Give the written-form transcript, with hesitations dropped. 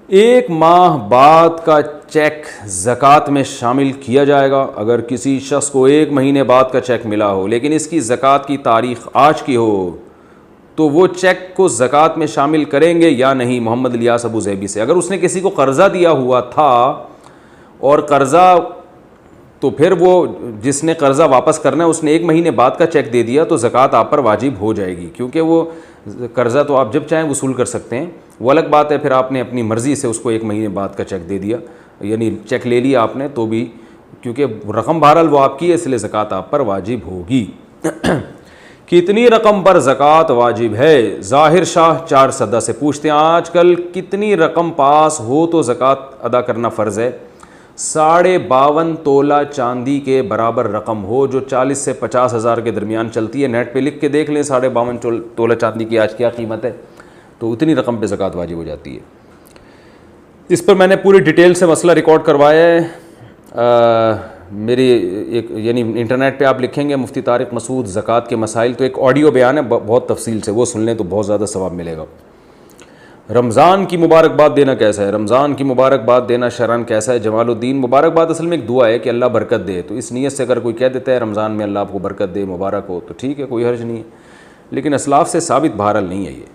ایک ماہ بعد کا چیک زکوٰۃ میں شامل کیا جائے گا۔ اگر کسی شخص کو 1 مہینے بعد کا چیک ملا ہو لیکن اس کی زکوٰۃ کی تاریخ آج کی ہو تو وہ چیک کو زکوٰۃ میں شامل کریں گے یا نہیں؟ محمد الیاس ابو ظہبی سے۔ اگر اس نے کسی کو قرضہ دیا ہوا تھا اور قرضہ، تو پھر وہ جس نے قرضہ واپس کرنا ہے اس نے 1 مہینے بعد کا چیک دے دیا تو زکوٰۃ آپ پر واجب ہو جائے گی، کیونکہ وہ قرضہ تو آپ جب چاہیں وصول کر سکتے ہیں۔ وہ الگ بات ہے پھر آپ نے اپنی مرضی سے اس کو 1 مہینے بعد کا چیک دے دیا، یعنی چیک لے لیا آپ نے، تو بھی کیونکہ رقم بہرحال وہ آپ کی ہے، اس لیے زکوٰۃ آپ پر واجب ہوگی۔ کتنی رقم پر زکوٰۃ واجب ہے؟ ظاہر شاہ 4 صدہ سے پوچھتے ہیں آج کل کتنی رقم پاس ہو تو زکوٰۃ ادا کرنا فرض ہے؟ 52.5 تولہ چاندی کے برابر رقم ہو جو 40 سے 50 ہزار کے درمیان چلتی ہے، نیٹ پہ لکھ کے دیکھ لیں 52.5 تولہ چاندی کی آج کیا قیمت ہے، تو اتنی رقم پہ زکوٰۃ واجب ہو جاتی ہے۔ اس پر میں نے پوری ڈیٹیل سے مسئلہ ریکارڈ کروایا ہے، میری ایک یعنی انٹرنیٹ پہ آپ لکھیں گے مفتی طارق مسعود زکوٰۃ کے مسائل، تو ایک آڈیو بیان ہے بہت تفصیل سے، وہ سن لیں تو بہت زیادہ ثواب ملے گا۔ رمضان کی مبارکباد دینا کیسا ہے؟ رمضان کی مبارکباد دینا شرعاً کیسا ہے؟ جمال الدین، مبارکباد اصل میں ایک دعا ہے کہ اللہ برکت دے، تو اس نیت سے اگر کوئی کہہ دیتا ہے رمضان میں اللہ آپ کو برکت دے، مبارک ہو، تو ٹھیک ہے، کوئی حرج نہیں ہے، لیکن اسلاف سے ثابت بہرحال نہیں ہے یہ۔